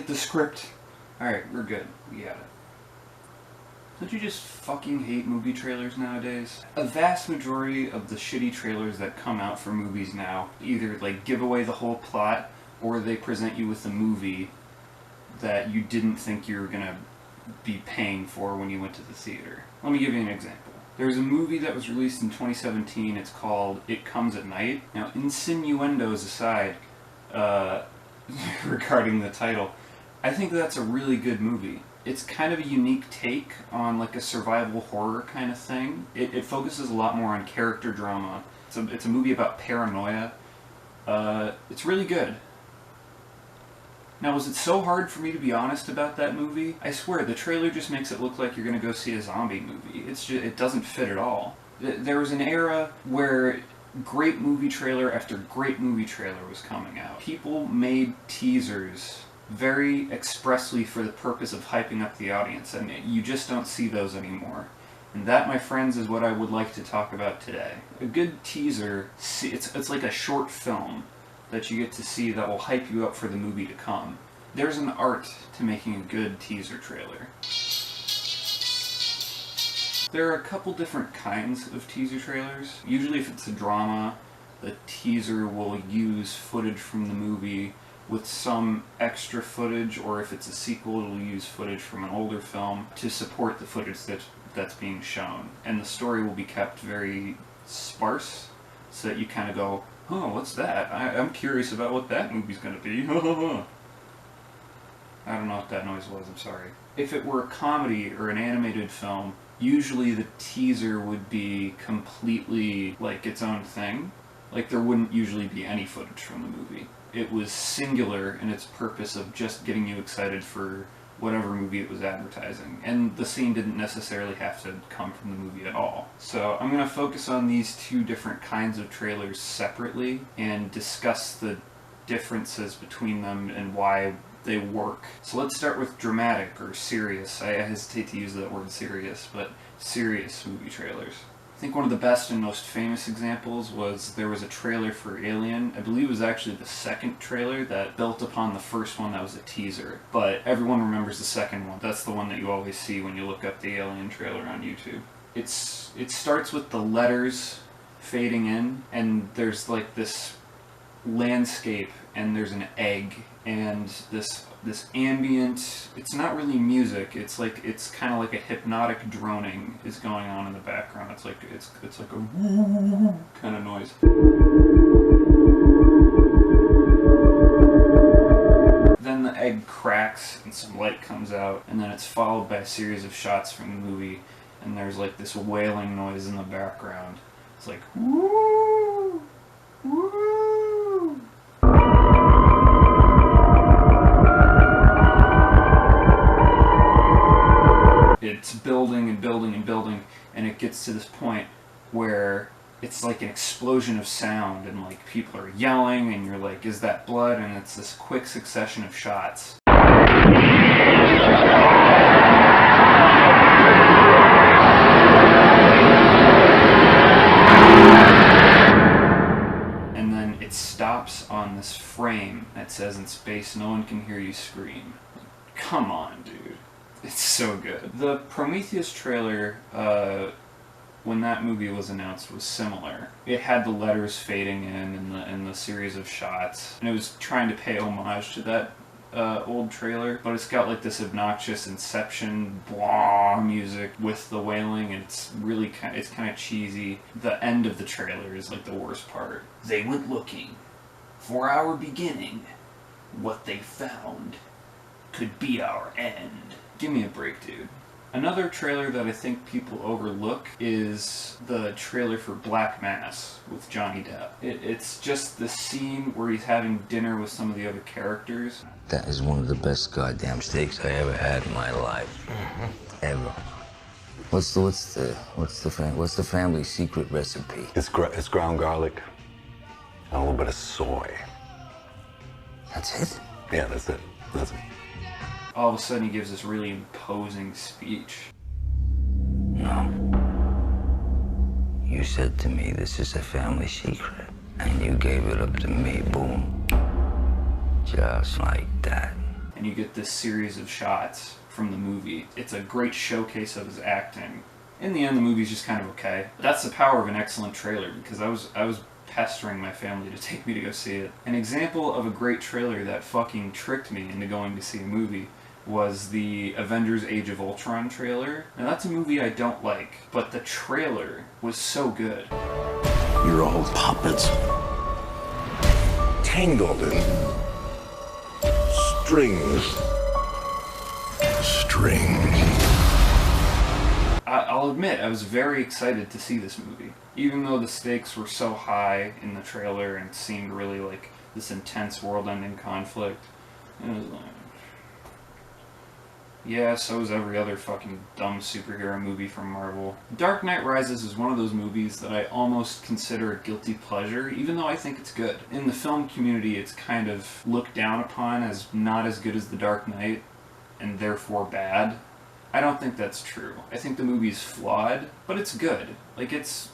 the script. Alright, we're good. We got it. Don't you just fucking hate movie trailers nowadays? A vast majority of the shitty trailers that come out for movies now either like give away the whole plot or they present you with a movie that you didn't think you were gonna be paying for when you went to the theater. Let me give you an example. There's a movie that was released in 2017, it's called It Comes at Night. Now, insinuendos aside, regarding the title, I think that's a really good movie. It's kind of a unique take on like a survival horror kind of thing. It focuses a lot more on character drama. It's a movie about paranoia. It's really good. Now, was it so hard for me to be honest about that movie? I swear, the trailer just makes it look like you're gonna go see a zombie movie. It doesn't fit at all. There was an era where great movie trailer after great movie trailer was coming out. People made teasers very expressly for the purpose of hyping up the audience, and you just don't see those anymore. And that, my friends, is what I would like to talk about today. A good teaser, it's like a short film that you get to see that will hype you up for the movie to come. There's an art to making a good teaser trailer. There are a couple different kinds of teaser trailers. Usually if it's a drama, the teaser will use footage from the movie with some extra footage, or if it's a sequel, it'll use footage from an older film to support the footage that's being shown. And the story will be kept very sparse, so that you kind of go, oh, what's that? I'm curious about what that movie's gonna be. I don't know what that noise was, I'm sorry. If it were a comedy or an animated film, usually the teaser would be completely like its own thing. Like there wouldn't usually be any footage from the movie. It was singular in its purpose of just getting you excited for whatever movie it was advertising. And the scene didn't necessarily have to come from the movie at all. So I'm going to focus on these two different kinds of trailers separately and discuss the differences between them and why they work. So let's start with dramatic or serious. I hesitate to use that word serious, but serious movie trailers. I think one of the best and most famous examples was there was a trailer for Alien. I believe it was actually the second trailer that built upon the first one that was a teaser. But everyone remembers the second one. That's the one that you always see when you look up the Alien trailer on YouTube. It starts with the letters fading in, and there's like this landscape, and there's an egg, and this ambient, it's not really music, it's kind of like a hypnotic droning is going on in the background. It's like a woo kind of noise. Then the egg cracks and some light comes out, and then it's followed by a series of shots from the movie, and there's like this wailing noise in the background. It's like woo, woo. It's building and building and building, and it gets to this point where it's like an explosion of sound, and like people are yelling, and you're like, is that blood? And it's this quick succession of shots. And then it stops on this frame that says, in space, no one can hear you scream. Come on, dude. It's so good. The Prometheus trailer, when that movie was announced, was similar. It had the letters fading in the series of shots, and it was trying to pay homage to that old trailer, but it's got like this obnoxious Inception blah music with the wailing, and it's kind of cheesy. The end of the trailer is like the worst part. They went looking for our beginning. What they found could be our end. Give me a break, dude. Another trailer that I think people overlook is the trailer for Black Mass with Johnny Depp. It's just the scene where he's having dinner with some of the other characters. That is one of the best goddamn steaks I ever had in my life. Ever. What's the family secret recipe? It's ground garlic and a little bit of soy. That's it? Yeah, that's it. That's it. All of a sudden he gives this really imposing speech. No. You said to me this is a family secret, and you gave it up to me, boom. Just like that. and you get this series of shots from the movie. It's a great showcase of his acting. In the end, the movie's just kind of okay. That's the power of an excellent trailer, because I was pestering my family to take me to go see it. An example of a great trailer that fucking tricked me into going to see a movie was the Avengers Age of Ultron trailer. Now that's a movie I don't like, but the trailer was so good. You're all puppets. Tangled in strings. I'll admit, I was very excited to see this movie. Even though the stakes were so high in the trailer and it seemed really like this intense world-ending conflict, it was like, yeah, so is every other fucking dumb superhero movie from Marvel. Dark Knight Rises is one of those movies that I almost consider a guilty pleasure, even though I think it's good. In the film community, it's kind of looked down upon as not as good as The Dark Knight, and therefore bad. I don't think that's true. I think the movie's flawed, but it's good. Like, it's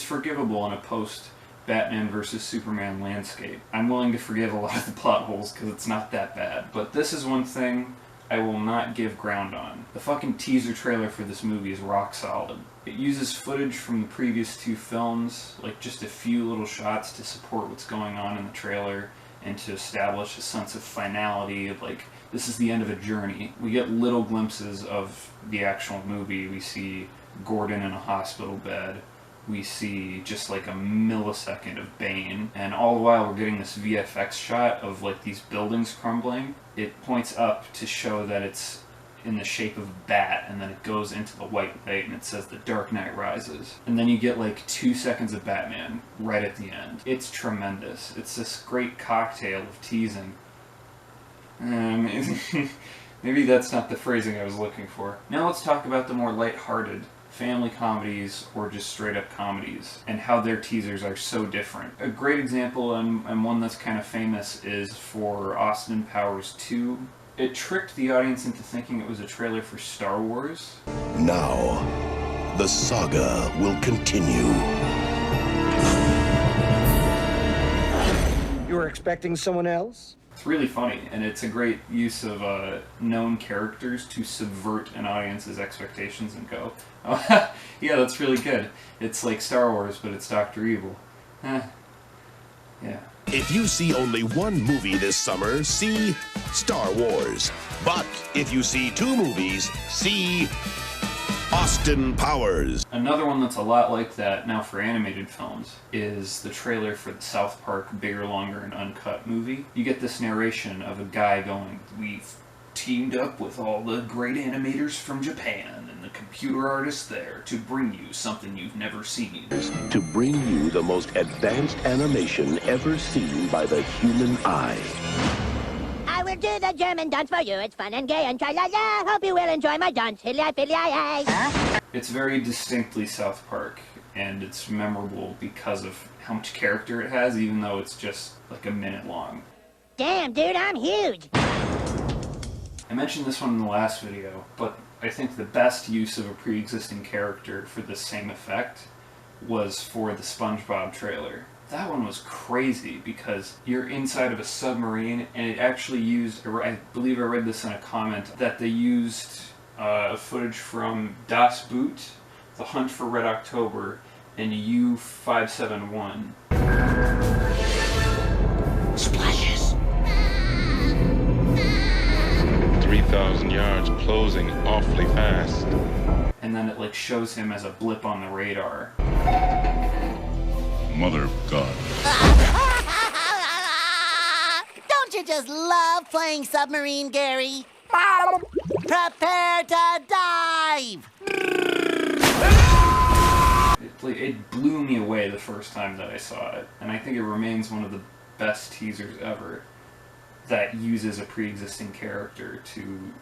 forgivable in a post-Batman vs. Superman landscape. I'm willing to forgive a lot of the plot holes because it's not that bad. But this is one thing I will not give ground on. The fucking teaser trailer for this movie is rock solid. It uses footage from the previous two films, like just a few little shots to support what's going on in the trailer and to establish a sense of finality, of like, this is the end of a journey. We get little glimpses of the actual movie. We see Gordon in a hospital bed. We see just like a millisecond of Bane. And all the while we're getting this VFX shot of like these buildings crumbling. It points up to show that it's in the shape of a bat, and then it goes into the white light and it says The Dark Knight Rises. And then you get like 2 seconds of Batman right at the end. It's tremendous. It's this great cocktail of teasing. Maybe that's not the phrasing I was looking for. Now let's talk about the more lighthearted family comedies or just straight up comedies and how their teasers are so different. A great example, and one that's kind of famous, is for Austin Powers 2. It tricked the audience into thinking it was a trailer for Star Wars. Now, the saga will continue. You were expecting someone else? It's really funny, and it's a great use of known characters to subvert an audience's expectations and go, oh, yeah, that's really good. It's like Star Wars, but it's Dr. Evil. Yeah. If you see only one movie this summer, see Star Wars. But if you see 2 movies, see Austin Powers. Another one that's a lot like that, now for animated films, is the trailer for the South Park Bigger, Longer, and Uncut movie. You get this narration of a guy going, we've teamed up with all the great animators from Japan and the computer artists there to bring you something you've never seen. To bring you the most advanced animation ever seen by the human eye. I will do the German dance for you. It's fun and gay and tra-la-la. Hope you will enjoy my dance. It's very distinctly South Park, and it's memorable because of how much character it has, even though it's just like a minute long. Damn, dude, I'm huge. I mentioned this one in the last video, but I think the best use of a pre-existing character for the same effect was for the SpongeBob trailer. That one was crazy because you're inside of a submarine, and it actually used, I believe I read this in a comment, that they used footage from Das Boot, The Hunt for Red October, and U-571. Splashes. 3,000 yards, closing awfully fast. And then it like shows him as a blip on the radar. Mother of God. Don't you just love playing submarine, Gary? Prepare to dive! It blew me away the first time that I saw it, and I think it remains one of the best teasers ever that uses a pre-existing character to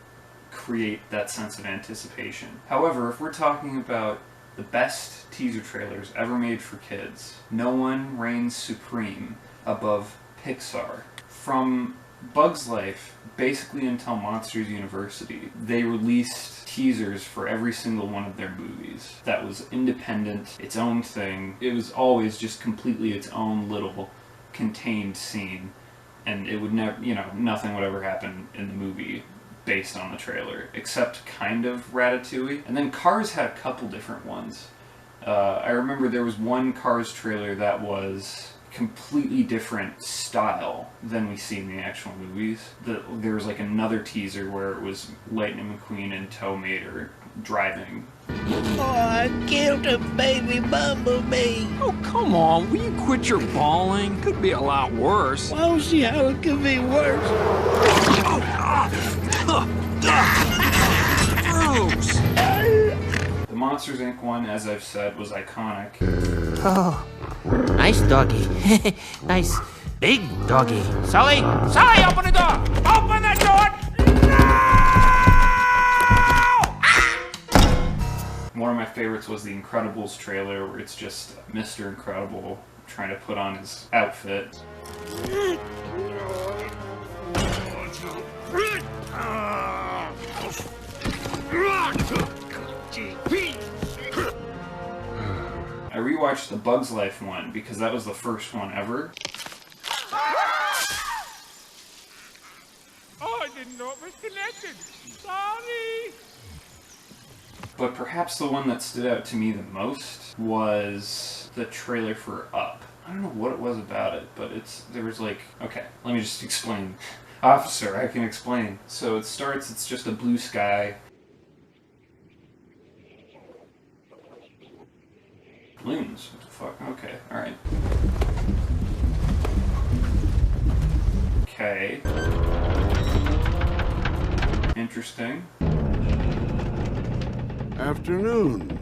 create that sense of anticipation. However, if we're talking about the best teaser trailers ever made for kids, no one reigns supreme above Pixar. From Bug's Life, basically until Monsters University, they released teasers for every single one of their movies. That was independent, its own thing. It was always just completely its own little contained scene. and it would never, you know, nothing would ever happen in the movie based on the trailer, except kind of Ratatouille. And then Cars had a couple different ones. I remember there was one Cars trailer that was completely different style than we see in the actual movies. There was like another teaser where it was Lightning McQueen and Tow Mater driving. Oh, I killed a baby bumblebee. Oh, come on. Will you quit your bawling? Could be a lot worse. I don't see how it could be worse. Gross. The Monsters, Inc. one, as I've said, was iconic. Oh, nice doggy. Nice big doggy. Sully! Sully, open the door! Open the door! One of my favorites was the Incredibles trailer, where it's just Mr. Incredible trying to put on his outfit. I rewatched the Bug's Life one because that was the first one ever. Oh, I didn't know it was connected. Sorry. But perhaps the one that stood out to me the most was the trailer for Up. I don't know what it was about it, but there was like, okay, let me just explain. Officer, I can explain. So it starts, it's just a blue sky. Balloons, what the fuck? Okay, alright. Okay. Interesting. Afternoon.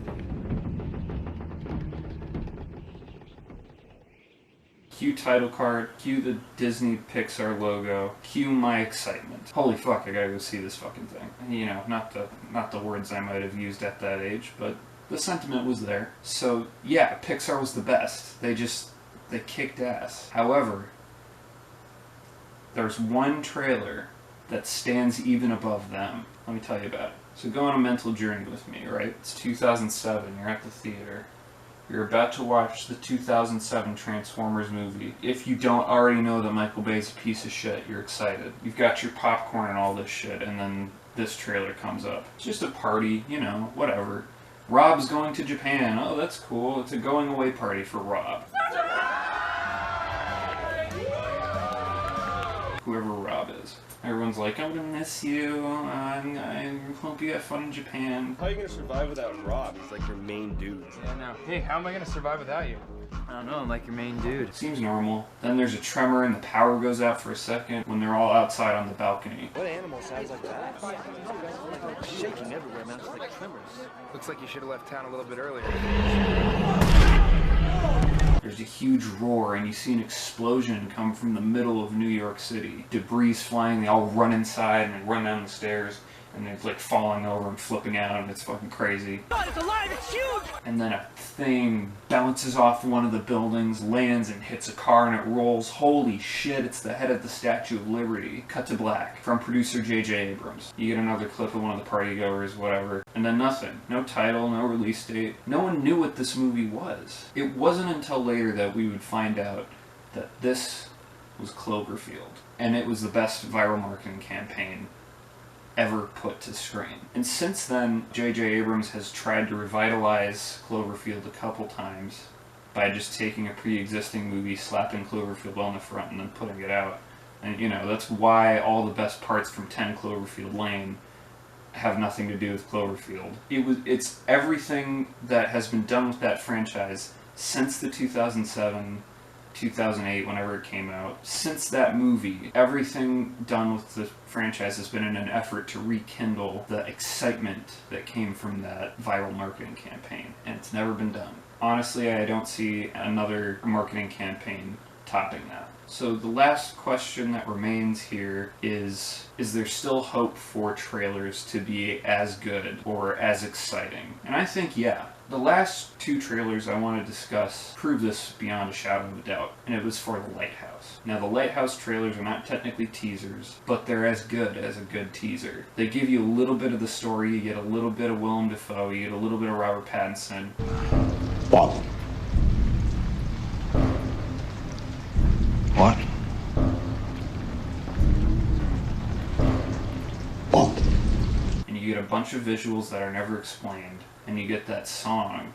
Cue title card, cue the Disney Pixar logo, cue my excitement. Holy fuck, I gotta go see this fucking thing. You know, not the words I might have used at that age, but the sentiment was there. So yeah, Pixar was the best. They kicked ass. However, there's one trailer that stands even above them. Let me tell you about it. So go on a mental journey with me, right? It's 2007, you're at the theater. You're about to watch the 2007 Transformers movie. If you don't already know that Michael Bay's a piece of shit, you're excited. You've got your popcorn and all this shit, and then this trailer comes up. It's just a party, you know, whatever. Rob's going to Japan. Oh, that's cool. It's a going away party for Rob. Whoever Rob is. Everyone's like, I'm gonna miss you. I hope you have fun in Japan. How are you gonna survive without Rob? He's like your main dude. Yeah, no. Hey, how am I gonna survive without you? I don't know, I'm like your main dude. Seems normal. Then there's a tremor and the power goes out for a second when they're all outside on the balcony. What animal sounds like that? Shaking everywhere, man. It's like tremors. Looks like you should have left town a little bit earlier. There's a huge roar and you see an explosion come from the middle of New York City. Debris flying, they all run inside and they run down the stairs and they're like falling over and flipping out and it's fucking crazy. God, it's alive! It's huge! And then a thing bounces off one of the buildings, lands and hits a car and it rolls. Holy shit, it's the head of the Statue of Liberty. Cut to black. From producer J.J. Abrams. You get another clip of one of the partygoers, whatever. And then nothing. No title, no release date. No one knew what this movie was. It wasn't until later that we would find out that this was Cloverfield. And it was the best viral marketing campaign ever put to screen. And since then, J.J. Abrams has tried to revitalize Cloverfield a couple times by just taking a pre-existing movie, slapping Cloverfield on the front, and then putting it out. And, you know, that's why all the best parts from 10 Cloverfield Lane have nothing to do with Cloverfield. It's everything that has been done with that franchise since the 2007 2008, whenever it came out. Since that movie, everything done with the franchise has been in an effort to rekindle the excitement that came from that viral marketing campaign, and it's never been done. Honestly, I don't see another marketing campaign topping that. So the last question that remains here is there still hope for trailers to be as good or as exciting? And I think, yeah. The last two trailers I want to discuss prove this beyond a shadow of a doubt, and it was for The Lighthouse. Now, The Lighthouse trailers are not technically teasers, but they're as good as a good teaser. They give you a little bit of the story, you get a little bit of Willem Dafoe, you get a little bit of Robert Pattinson. What? What? And you get a bunch of visuals that are never explained, and you get that song.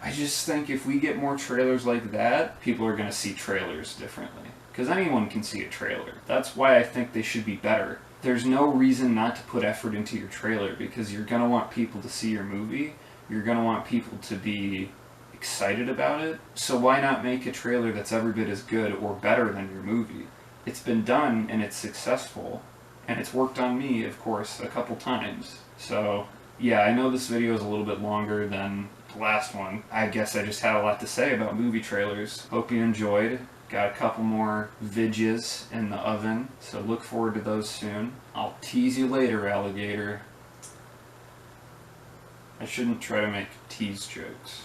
I just think if we get more trailers like that, people are going to see trailers differently. Because anyone can see a trailer. That's why I think they should be better. There's no reason not to put effort into your trailer, because you're going to want people to see your movie. You're going to want people to be excited about it. So why not make a trailer that's every bit as good or better than your movie? It's been done and it's successful. And it's worked on me, of course, a couple times. So yeah, I know this video is a little bit longer than the last one. I guess I just had a lot to say about movie trailers. Hope you enjoyed. Got a couple more vidges in the oven, so look forward to those soon. I'll tease you later, alligator. I shouldn't try to make tease jokes.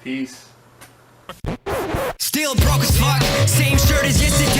Peace. Still broke as fuck, same shirt as yesterday.